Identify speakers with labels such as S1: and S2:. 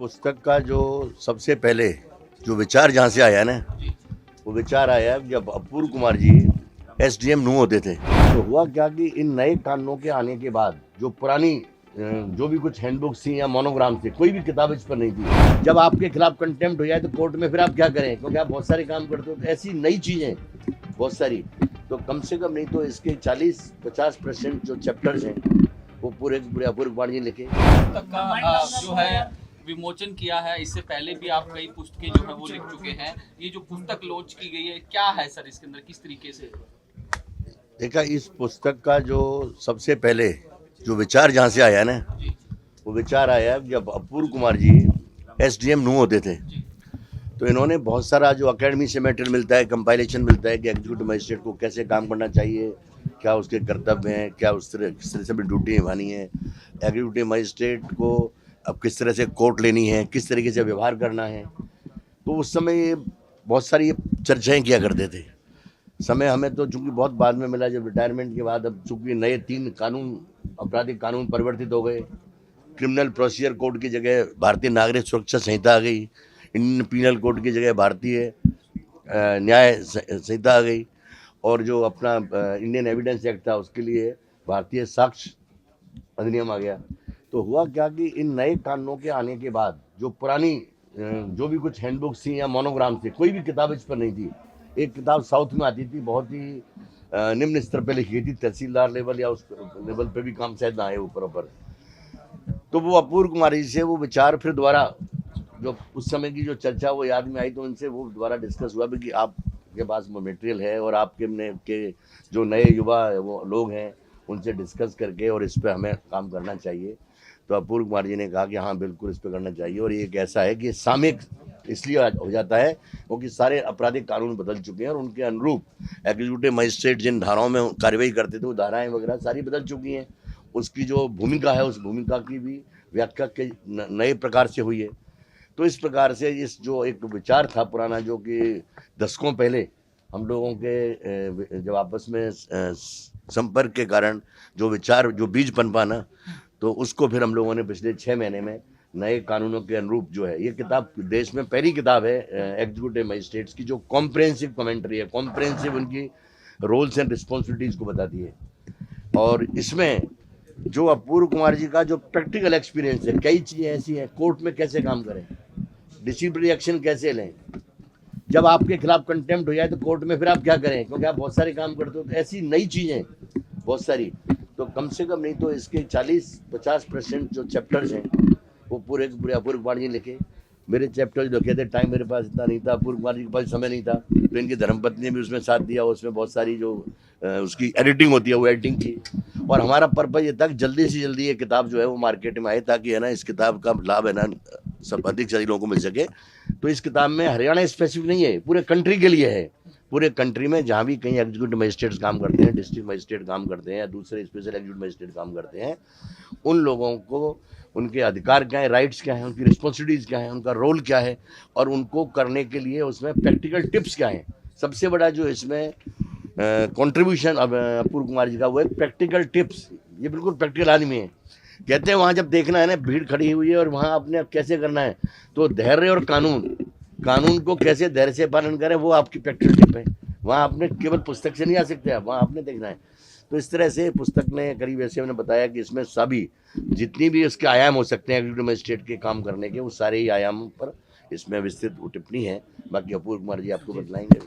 S1: पुस्तक का जो सबसे पहले जो विचार जहाँ से आया ना, वो विचार आया जब अपूर्व कुमार जी एसडीएम नू होते थे। तो हुआ क्या कि इन नए कानूनों के आने के बाद जो पुरानी जो भी कुछ हैंडबुक्स थी या मोनोग्राम थे, कोई भी किताब इस पर नहीं थी। जब आपके खिलाफ कंटेम्प्ट हो जाए तो कोर्ट में फिर आप क्या करें, क्योंकि आप बहुत सारे काम करते हो। तो ऐसी नई चीजें बहुत सारी, तो कम से कम नहीं तो इसके 40-50% जो चैप्टर्स हैं वो पूरे अपूर्व कुमार जी लिखे।
S2: पुस्तक का जो है विमोचन किया है। इससे पहले भी आप कई पुस्तकें जो है वो लिख चुके हैं। ये जो पुस्तक लॉन्च की गई है, क्या है सर इसके अंदर, किस तरीके से?
S1: देखा, इस पुस्तक का जो सबसे पहले जो विचार जहाँ से आया ना, वो विचार आया जब अपूर्व कुमार जी एसडीएम नू होते थे। तो इन्होंने बहुत सारा जो एकेडमी से मटेरियल मिलता है, कंपाइलेशन मिलता है कि एग्जीक्यूटिव मजिस्ट्रेट को कैसे काम करना चाहिए, क्या उसके कर्तव्य हैं, क्या उस तरह किस तरह से भी ड्यूटी निभानी है, एग्जीक्यूटिव मजिस्ट्रेट को अब किस तरह से कोर्ट लेनी है, किस तरीके से व्यवहार करना है। तो उस समय ये बहुत सारी ये चर्चाएँ किया करते थे। समय हमें तो चूंकि बहुत बाद में मिला, जब रिटायरमेंट के बाद। अब चूंकि नए 3 कानून, आपराधिक कानून परिवर्तित हो गए। क्रिमिनल प्रोसीजर कोड की जगह भारतीय नागरिक सुरक्षा संहिता आ गई, इंडियन पीनल कोड की जगह भारतीय न्याय संहिता आ गई, और जो अपना इंडियन एविडेंस एक्ट था उसके लिए भारतीय साक्ष्य अधिनियम आ गया। तो हुआ क्या कि इन नए कानूनों के आने के बाद जो पुरानी जो भी कुछ हैंडबुक्स थी या मोनोग्राम थे, कोई भी किताब इस पर नहीं थी। एक किताब साउथ में आती थी, बहुत ही निम्न स्तर पे लिखी थी, तहसीलदार लेवल या उस लेवल पे भी काम शायद ना आए ऊपर। तो वो अपूर्व कुमार जी से वो विचार फिर दोबारा, जो उस समय की जो चर्चा वो याद में आई, तो उनसे वो दोबारा डिस्कस हुआ भी कि आपके पास मटेरियल है और आपके के जो नए युवा वो लोग हैं उनसे डिस्कस करके और इस पर हमें काम करना चाहिए। तो अपूर्व कुमार जी ने कहा कि हाँ बिल्कुल इस पर करना चाहिए। और ये एक ऐसा है कि सामयिक इसलिए हो जाता है क्योंकि सारे आपराधिक कानून बदल चुके हैं और उनके अनुरूप एग्जीक्यूटिव मजिस्ट्रेट जिन धाराओं में कार्रवाई करते थे वो धाराएं वगैरह सारी बदल चुकी हैं। उसकी जो भूमिका है उस भूमिका की भी व्याख्या के नए प्रकार से हुई है। तो इस प्रकार से इस जो एक विचार था पुराना, जो कि दशकों पहले हम लोगों के जब आपस में संपर्क के कारण जो विचार जो बीज पनपा ना, तो उसको फिर हम लोगों ने पिछले 6 महीने में नए कानूनों के अनुरूप जो है, ये किताब देश में पहली किताब है एग्जीक्यूटिव मजिस्ट्रेट्स की जो कॉम्प्रिहेंसिव कमेंट्री है, कॉम्प्रिहेंसिव उनकी रोल्स एंड रिस्पॉन्सिबिलिटीज को बताती है। और इसमें जो अपूर्व कुमार जी का जो प्रैक्टिकल एक्सपीरियंस है, कई चीज़ें ऐसी हैं, कोर्ट में कैसे काम करें, डिसिप्लिनरी एक्शन कैसे लें, जब आपके खिलाफ कंटेम्प्ट हो जाए तो कोर्ट में फिर आप क्या करें, क्योंकि आप बहुत सारे काम करते हो। तो ऐसी नई चीज़ें बहुत सारी, तो कम से कम नहीं तो इसके 40-50% जो चैप्टर्स हैं वो पूरे अपूर्व कुमार जी लिखे। मेरे चैप्टर जो लिखे थे, टाइम मेरे पास इतना नहीं था, अपूर्व कुमार जी के पास समय नहीं था, तो इनकी धर्मपत्नी ने भी उसमें साथ दिया। उसमें बहुत सारी जो उसकी एडिटिंग होती है वो एडिटिंग की। और हमारा पर्पज ये था कि जल्दी से जल्दी ये किताब जो है वो मार्केट में आए, ताकि है ना इस किताब का लाभ है ना सब अधिक से अधिक लोगों को मिल सके। तो इस किताब में हरियाणा स्पेसिफिक नहीं है, पूरे कंट्री के लिए है। पूरे कंट्री में जहाँ भी कहीं एग्जीक्यूटिव मजिस्ट्रेट्स काम करते हैं, डिस्ट्रिक्ट मजिस्ट्रेट काम करते हैं या दूसरे स्पेशल एग्जीक्यूटिव मजिस्ट्रेट काम करते हैं, उन लोगों को उनके अधिकार क्या है, राइट्स क्या है, उनकी रिस्पॉन्सिबिलिटीज़ क्या है, उनका रोल क्या है, और उनको करने के लिए उसमें प्रैक्टिकल टिप्स क्या हैं। सबसे बड़ा जो इसमें कंट्रीब्यूशन अपूर्व कुमार जी का वो है प्रैक्टिकल टिप्स। ये बिल्कुल प्रैक्टिकल आदमी है। कहते हैं वहाँ जब देखना है ना, भीड़ खड़ी हुई है और वहाँ आपने कैसे करना है, तो धैर्य और कानून को कैसे धैर्य से पालन करें, वो आपकी प्रैक्टिकल टिप है। वहाँ आपने केवल पुस्तक से नहीं आ सकते, आप वहाँ आपने देखना है। तो इस तरह से पुस्तक ने करीब ऐसे मैंने बताया कि इसमें सभी जितनी भी इसके आयाम हो सकते हैं एग्जीक्यूटिव मजिस्ट्रेट के काम करने के, वो सारे ही आयामों पर इसमें विस्तृत टिप्पणी है। बाकी अपूर्व कुमार जी आपको बतलाएंगे।